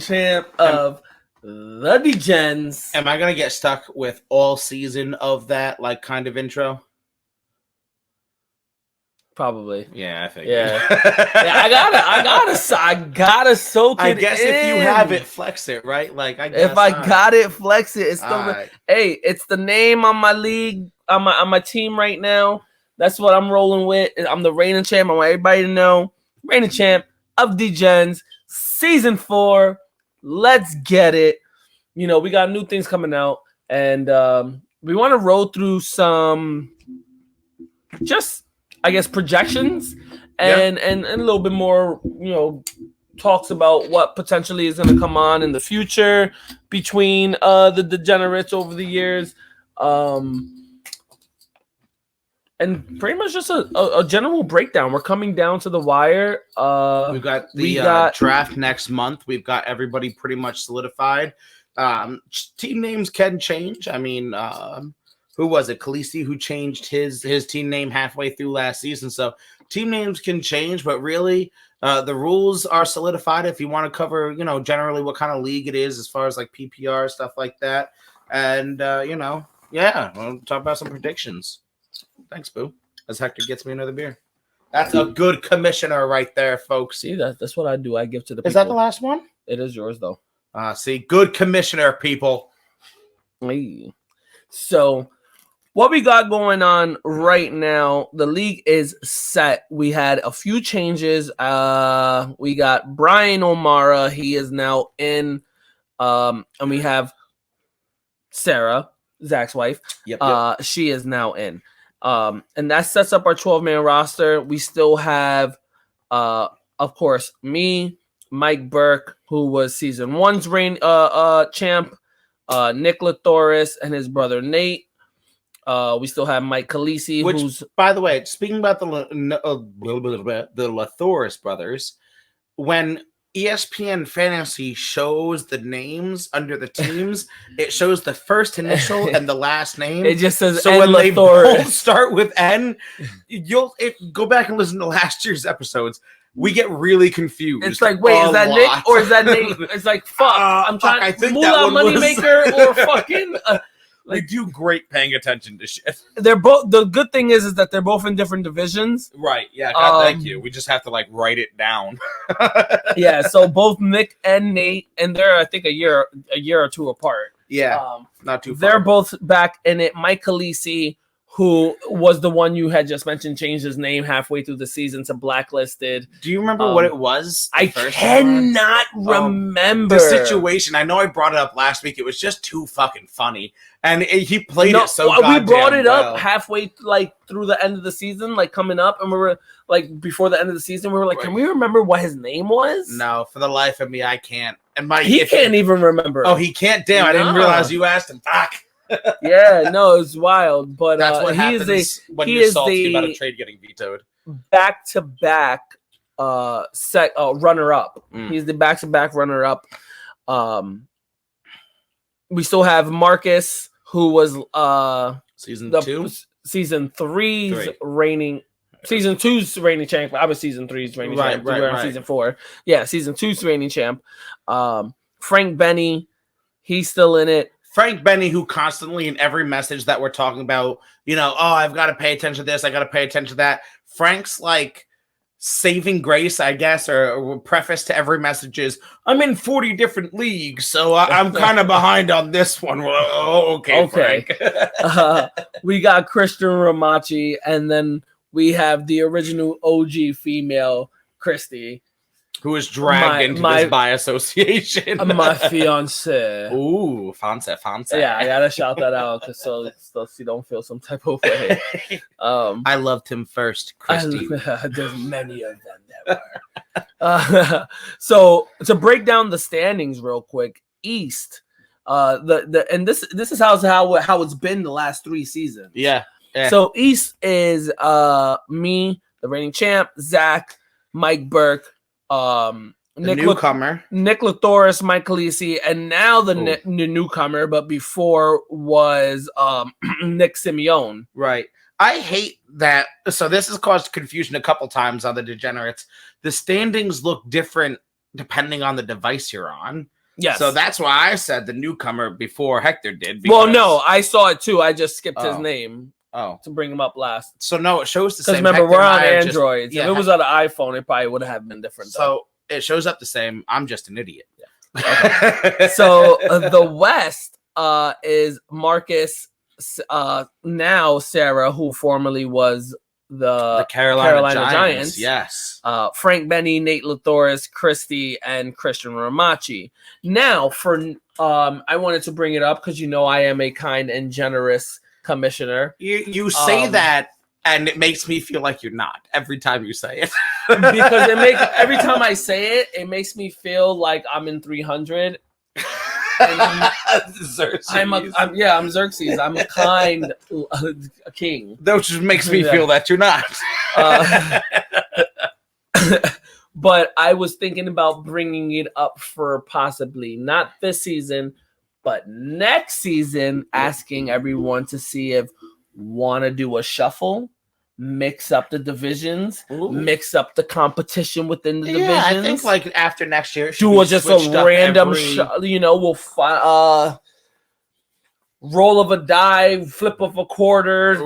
champ of the Degens. Am I gonna get stuck with all season of that like kind of intro? Probably. Yeah, I think. Yeah. I gotta soak it in. I guess if you have it, flex it, right? Like I guess if I got it, flex it. It's still right. Hey, it's the name on my league, on my team right now. That's what I'm rolling with. I'm the reigning champ. I want everybody to know. Reigning champ of Degens, season 4. Let's get it. You know, we got new things coming out, and we want to roll through some just, I guess, projections and a little bit more, you know, talks about what potentially is going to come on in the future between the Degenerates over the years. And pretty much just a general breakdown. We're coming down to the wire. We've got the draft next month. We've got everybody pretty much solidified. Team names can change. I mean, who was it? Khaleesi, who changed his team name halfway through last season. So team names can change, but really the rules are solidified. If you want to cover, you know, generally what kind of league it is as far as like PPR, stuff like that. And, you know, yeah, we'll talk about some predictions. Thanks, Boo. As Hector gets me another beer. That's a good commissioner right there, folks. See, that's what I do. I give to the people. Is that the last one? It is yours, though. See, good commissioner, people. Hey. So, what we got going on right now, the league is set. We had a few changes. We got Brian O'Mara. He is now in. And we have Sarah, Zach's wife. Yep. She is now in. And that sets up our 12-man roster. We still have, of course, me, Mike Burke, who was season 1's reign champ, Nick Lathoris, and his brother Nate. We still have Mike Khaleesi, who's, by the way, speaking about the Lathoris brothers, when ESPN Fantasy shows the names under the teams, it shows the first initial and the last name. It just says so N. when Lathoris. they both start with N, go back and listen to last year's episodes. We get really confused. It's like, wait, is that Nick or is that Nate? It's like, fuck. I'm trying I to think Moolah Moneymaker or fucking. Like, do great paying attention to shit. They're both. The good thing is that they're both in different divisions. Right. Yeah. God, thank you. We just have to like write it down. Yeah. So both Nick and Nate, and they're I think a year or two apart. Yeah. Not too far. They're both back in it. Mike Khaleesi, who was the one you had just mentioned, changed his name halfway through the season to Blacklisted. Do you remember what it was? I cannot remember the situation. I know I brought it up last week. It was just too fucking funny. And he played it so goddamn well. We brought it up halfway, like, through the end of the season, like, coming up. And we were, like, before the end of the season, we were like, can we remember what his name was? No, for the life of me, I can't. And he can't even remember. Oh, he can't? Damn, I didn't realize you asked him. Fuck. Yeah, no, it's wild. But that's what happens when you're salty about a trade getting vetoed. Back-to-back runner-up. He's the back-to-back runner-up. We still have Marcus, who was season 3's reigning. Season 2's reigning champ. I was season 3's reigning champ. Right. Season 4. Yeah, season 2's reigning champ. Frank Benny, he's still in it. Frank Benny, who constantly in every message that we're talking about, you know, oh, I've got to pay attention to this, I got to pay attention to that. Frank's like saving grace, I guess, or preface to every message is, I'm in 40 different leagues, so I'm kind of behind on this one. Well, okay. Frank. We got Christian Ramachi, and then we have the original OG female, Christy. Who is dragged into this by association. My fiance. Ooh, fancy. Yeah, I gotta shout that out so you don't feel some type of way. I loved him first, Christy. There's many of them there. So to break down the standings real quick, East. And this is how it's been the last 3 seasons. Yeah. So East is me, the reigning champ, Zach, Mike Burke. Newcomer, Nick Lathoris, Mike Khaleesi, and now the newcomer, but before was Nick Simeone. Right. I hate that. So this has caused confusion a couple times on the Degenerates. The standings look different depending on the device you're on. Yes. So that's why I said the newcomer before Hector did. Well, no, I saw it too. I just skipped his name. Oh, to bring him up last. So no, it shows the same. Because remember, we're on Androids. If it was on an iPhone, it probably would have been different. So it shows up the same. I'm just an idiot. Yeah. Okay. So the West is Marcus, now Sarah, who formerly was the Carolina Giants. Yes. Frank Benny, Nate Lathoris, Christie, and Christian Ramachi. Now, for I wanted to bring it up because I am a kind and generous commissioner. You say that, and it makes me feel like you're not every time you say it. Because every time I say it, it makes me feel like I'm in 300. Xerxes. I'm Xerxes. I'm a kind a king. That just makes me feel that you're not. But I was thinking about bringing it up for possibly not this season, but next season, asking everyone to see if want to do a shuffle, mix up the divisions, mix up the competition within the divisions. I think like after next year, do just a random, we'll roll of a die, flip of a quarter,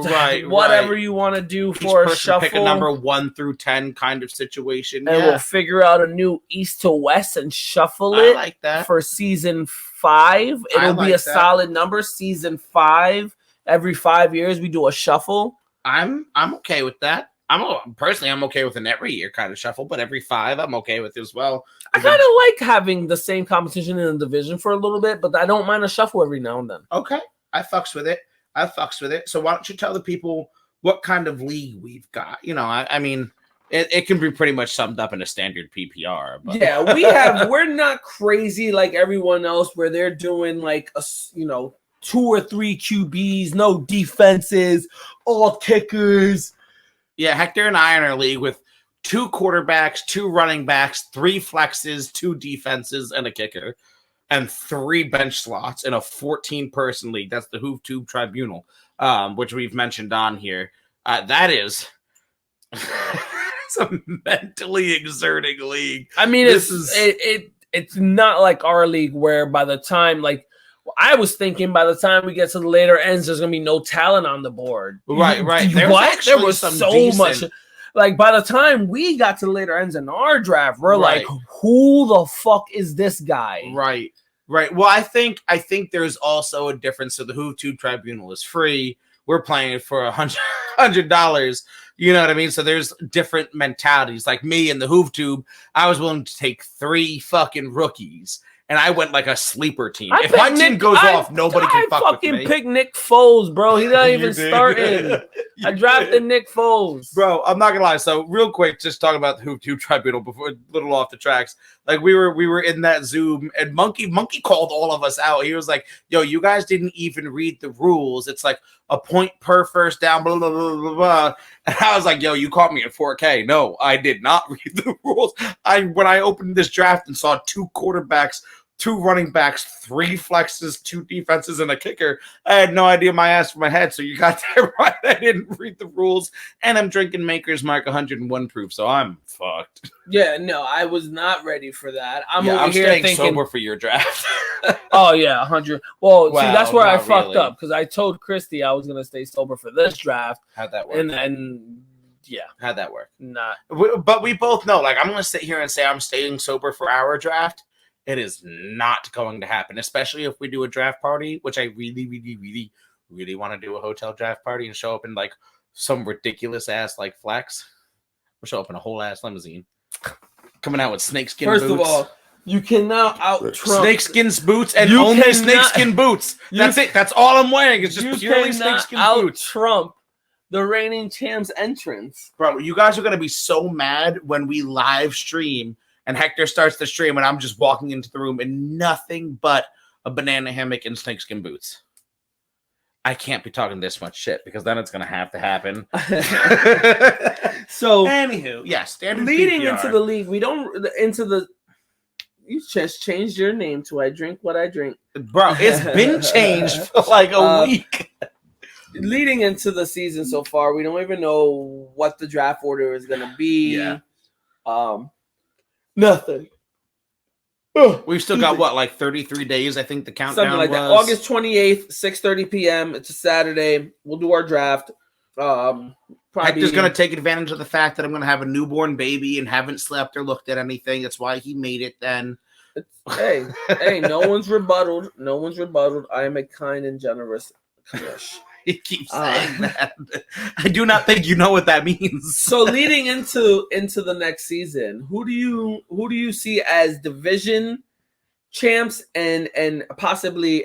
whatever you want to do for a shuffle. Pick a number 1 through 10 kind of situation, and we'll figure out a new East to West and shuffle it. I like that for season 5. It'll be a solid number. Season 5. Every 5 years, we do a shuffle. I'm okay with that. I'm okay with an every year kind of shuffle, but every 5 I'm okay with as well. I kind of like having the same competition in the division for a little bit, but I don't mind a shuffle every now and then. Okay, I fucks with it. So why don't you tell the people what kind of league we've got? I mean, it can be pretty much summed up in a standard PPR. But. Yeah, we're not crazy like everyone else where they're doing like 2 or 3 QBs, no defenses, all kickers. Yeah, Hector and I are in our league with 2 quarterbacks, 2 running backs, 3 flexes, 2 defenses, and a kicker, and 3 bench slots in a 14-person league. That's the Hoof Tube Tribunal, which we've mentioned on here. That is it's a mentally exerting league. I mean, it's not like our league where by the time I was thinking by the time we get to the later ends, there's going to be no talent on the board. Right. There was so much. Like, by the time we got to the later ends in our draft, we're like, who the fuck is this guy? Right. Well, I think there's also a difference. So the Hoof Tube Tribunal is free. We're playing it for $100. You know what I mean? So there's different mentalities. Like me in the Hoof Tube, I was willing to take 3 fucking rookies. And I went like a sleeper team. If my team goes off, nobody can fuck with me. I fucking picked Nick Foles, bro. He's not even starting. I drafted Nick Foles. Bro, I'm not going to lie. So real quick, just talking about the Hoof Tube Tribunal before a little off the tracks. Like we were in that Zoom and Monkey called all of us out. He was like, yo, you guys didn't even read the rules. It's like a point per first down, blah, blah, blah, blah, blah. And I was like, yo, you caught me at 4K. No, I did not read the rules. When I opened this draft and saw 2 quarterbacks, 2 running backs, 3 flexes, 2 defenses, and a kicker, I had no idea my ass from my head. So you got that right. I didn't read the rules. And I'm drinking Maker's Mark 101 proof. So I'm fucked. Yeah, no, I was not ready for that. I'm staying sober for your draft. Oh, yeah, 100. Well, see, that's where I fucked up because I told Christy I was going to stay sober for this draft. How'd that work? And yeah. How'd that work? Not. But we both know, like, I'm going to sit here and say I'm staying sober for our draft. It is not going to happen, especially if we do a draft party, which I really, really, really, really want to do a hotel draft party and show up in like some ridiculous ass like flex. We'll show up in a whole ass limousine, coming out with snakeskin boots. First of all, you cannot out-Trump. Snakeskin boots and only snakeskin boots. That's it. That's all I'm wearing. It's just purely snakeskin boots. Trump the reigning champs entrance. Bro, you guys are going to be so mad when we live stream and Hector starts the stream and I'm just walking into the room in nothing but a banana hammock and snakeskin boots. I can't be talking this much shit because then it's going to have to happen. So, anywho, yeah, standard leading PPR. into the league, you just changed your name to I Drink What I Drink. Bro, it's been changed for like a week. Leading into the season so far, we don't even know what the draft order is going to be. Yeah. Nothing. We've still got what, like 33 days, I think the countdown something like was. that. August 28th, 6:30 p.m. It's a Saturday. We'll do our draft. Hector's going to take advantage of the fact that I'm going to have a newborn baby and haven't slept or looked at anything. That's why he made it then. Hey, no one's rebutted. No one's rebutted. I am a kind and generous crush. He keeps saying that. I do not think you know what that means. So leading into the next season, who do you see as division champs and possibly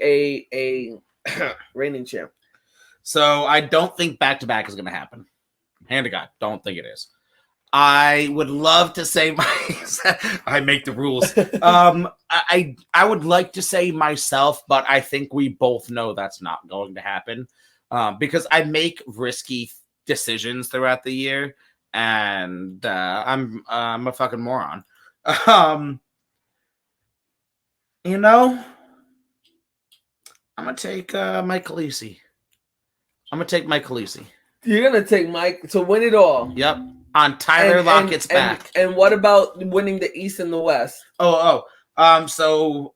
a reigning champ? So I don't think back-to-back is going to happen. Hand to God, don't think it is. I would love to say I make the rules. I would like to say myself, but I think we both know that's not going to happen. Because I make risky decisions throughout the year, and I'm a fucking moron. You know, I'm gonna take Mike Khaleesi. I'm gonna take Mike Khaleesi. You're gonna take Mike to win it all. Yep, on Tyler Lockett's back. And what about winning the East and the West? So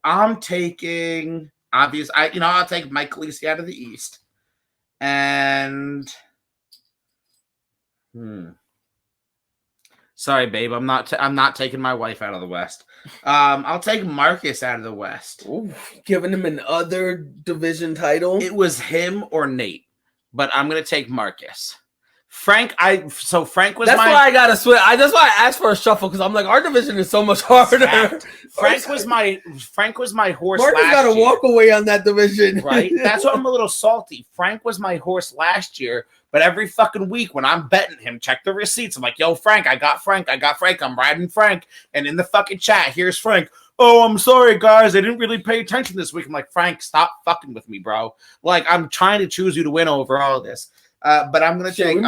I'm taking I'll take Mike Khaleesi out of the East. And sorry, babe, I'm not taking my wife out of the West. I'll take Marcus out of the West. Ooh, giving him another division title. It was him or Nate, but I'm gonna take Marcus. Frank was that's why I gotta switch. That's why I asked for a shuffle, because I'm like, our division is so much harder. Frank was my horse. Marcus got to walk away on that division, right? That's why I'm a little salty. Frank was my horse last year, but every fucking week when I'm betting him, check the receipts. I'm like, yo, Frank, I got Frank. I'm riding Frank, and in the fucking chat, here's Frank. Oh, I'm sorry, guys. I didn't really pay attention this week. I'm like, Frank, stop fucking with me, bro. Like, I'm trying to choose you to win over all this. But I'm gonna take. We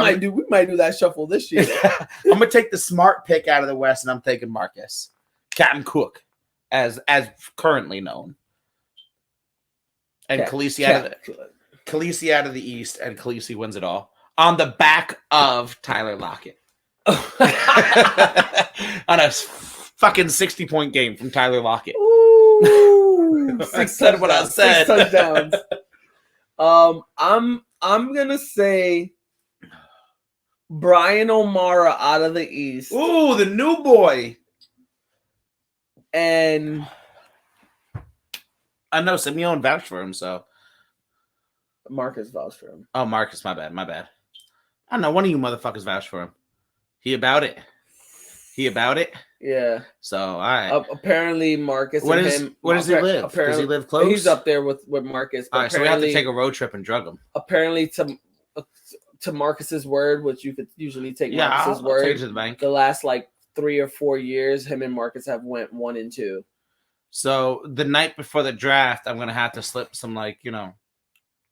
might do that shuffle this year. I'm gonna take the smart pick out of the West, and I'm taking Marcus, Captain Cook, as currently known, and Khaleesi out of the East, and Khaleesi wins it all on the back of Tyler Lockett on a fucking 60-point game from Tyler Lockett. Ooh, I said what I said. 6 touchdowns. I'm gonna say Brian O'Mara out of the East. Ooh, the new boy. And I know Simeone vouched for him, so Marcus vouched for him. Oh, Marcus, my bad. I don't know. One of you motherfuckers vouched for him. He about it. Yeah. So, all right. Apparently, Marcus where does he live? Does he live close? He's up there with Marcus. All right, so we have to take a road trip and drug him. Apparently, to Marcus's word, which you could usually take Marcus's word. Take it to the bank. The last 3 or 4 years, him and Marcus have went 1 and 2. So the night before the draft, I'm gonna have to slip some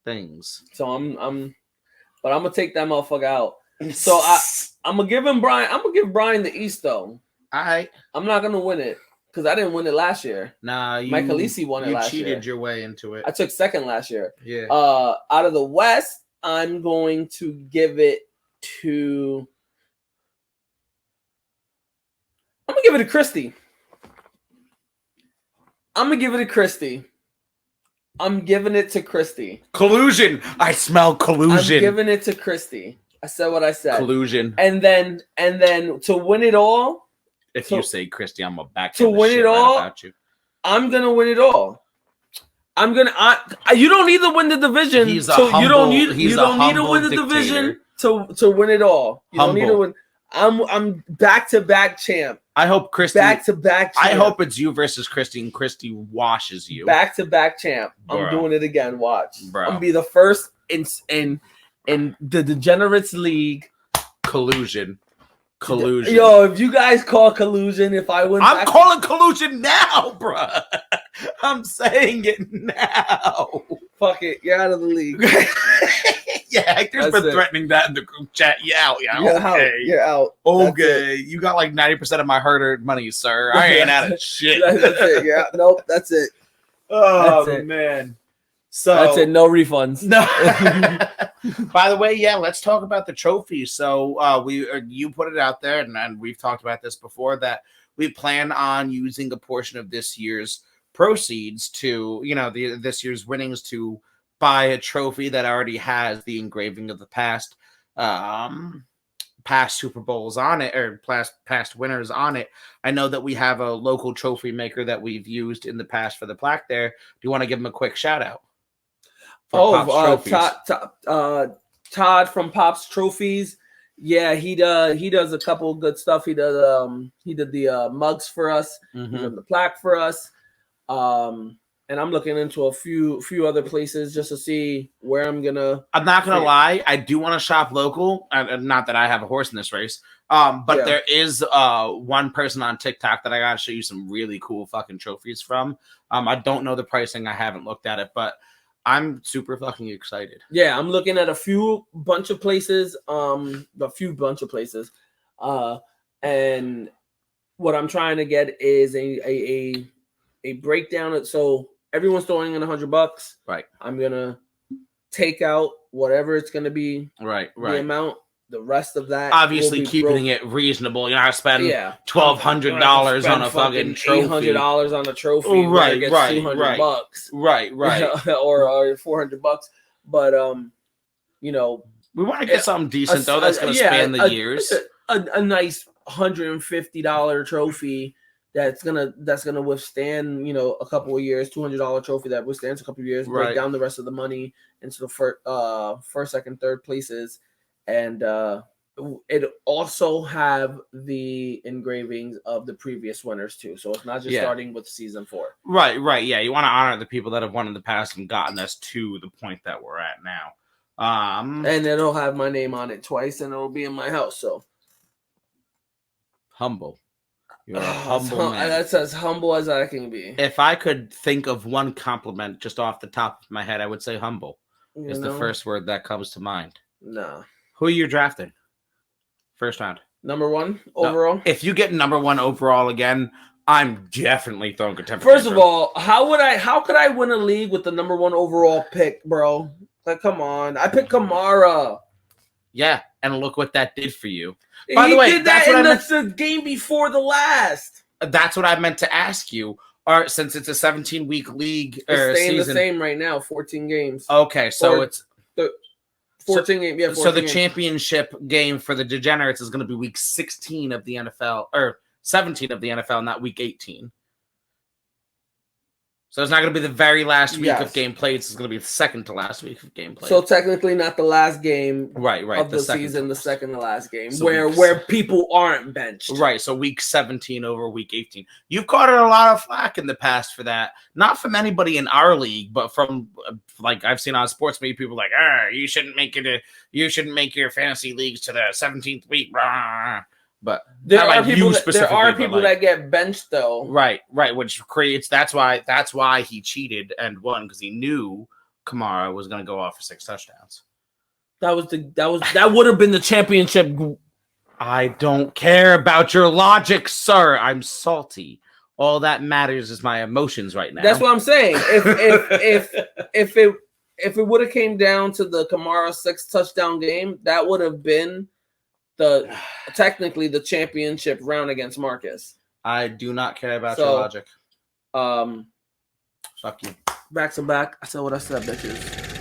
things. So I'm gonna take that motherfucker out. So I'm gonna give Brian. I'm gonna give Brian the East though. All right. I'm not gonna win it because I didn't win it last year. Nah, Mike Khaleesi won it last year. You cheated your way into it. I took second last year. Yeah. Out of the West, I'm going to give it to. I'm gonna give it to Christie. I'm giving it to Christie. Collusion. I smell collusion. I'm giving it to Christie. I said what I said. Collusion. And then to win it all. If you say Christie, I'm gonna back to win it all. About you. I'm gonna win it all. You don't need to win the division. You don't need to win the division to win it all. You don't need to win. I'm back-to-back champ. I hope Christie back-to-back champ. I hope it's you versus Christie, and Christie washes you. Back-to-back champ. Bro. I'm doing it again. Watch. Bro. I'm gonna be the first in the Degenerates League. Collusion. Yo, if you guys call collusion, if I win, I'm calling collusion now, bro. I'm saying it now. Fuck it, you're out of the league. Yeah, Hector's been threatening that in the group chat. Yeah, You're out. Okay, you got 90% of my hard-earned money, sir. I ain't out of shit. That's it. Yeah, nope, that's it. Oh, that's it. Man. So that's it. No refunds. No. By the way, yeah, let's talk about the trophies. So you put it out there, and we've talked about this before, that we plan on using a portion of this year's proceeds to, this year's winnings to buy a trophy that already has the engraving of the past Super Bowls on it, or past winners on it. I know that we have a local trophy maker that we've used in the past for the plaque there. Do you want to give him a quick shout out? Todd from Pops Trophies. Yeah, he does a couple of good stuff. He did the mugs for us. Mm-hmm. He did the plaque for us. And I'm looking into a few other places just to see where I'm not gonna lie, I do want to shop local. Not that I have a horse in this race. But there is one person on TikTok that I gotta show you some really cool fucking trophies from. I don't know the pricing. I haven't looked at it, but I'm super fucking excited. Yeah, I'm looking at a bunch of places. And what I'm trying to get is a breakdown. So everyone's throwing in $100. Right. I'm gonna take out whatever it's gonna be. Right. The amount. The rest of that, obviously keeping it reasonable. You're not spend $1,200 on a fucking trophy. $800 on a trophy. Right. $200. Right. or $400. But we want to get something decent though. That's going to span the years. A nice $150 trophy that's gonna withstand a couple of years. $200 trophy that withstands a couple of years. Break down the rest of the money into the first, second, third places. And it also have the engravings of the previous winners too. So it's not just starting with season 4. Right. Yeah, you want to honor the people that have won in the past and gotten us to the point that we're at now. And it'll have my name on it twice, and it'll be in my house. So humble. You're a humble man. That's as humble as I can be. If I could think of one compliment just off the top of my head, I would say humble is the first word that comes to mind. No. Who are you drafting? First round. Number 1 overall? No. If you get number 1 overall again, I'm definitely throwing a temper. First of all, how could I win a league with the number 1 overall pick, bro? Like, come on. I picked Kamara. Yeah, and look what that did for you. By the way, did that in the game before the last. That's what I meant to ask you. Or since it's a 17-week league it's staying the same right now, 14 games. Okay, so it's 14 games. Yeah, 14 so the games. championship game for the Degenerates is going to be week 16 of the NFL, or 17 of the NFL, not week 18. So it's not going to be the very last week of game played. It's going to be the second to last week of game played. So technically not the last game of the season, the second to last game, so where people aren't benched. Right, so week 17 over week 18. You've caught a lot of flack in the past for that. Not from anybody in our league, but from, like, I've seen on sports media, people like, you shouldn't make your fantasy leagues to the 17th week. But there are people that get benched though. Right, which creates that's why he cheated and won, because he knew Kamara was going to go off for 6 touchdowns. That would have been the championship. I don't care about your logic, sir. I'm salty. All that matters is my emotions right now. That's what I'm saying. If it would have came down to the Kamara 6 touchdown game, that would have been technically the championship round against Marcus. I do not care about your logic. Fuck you. Back to back. I said what I said, bitches.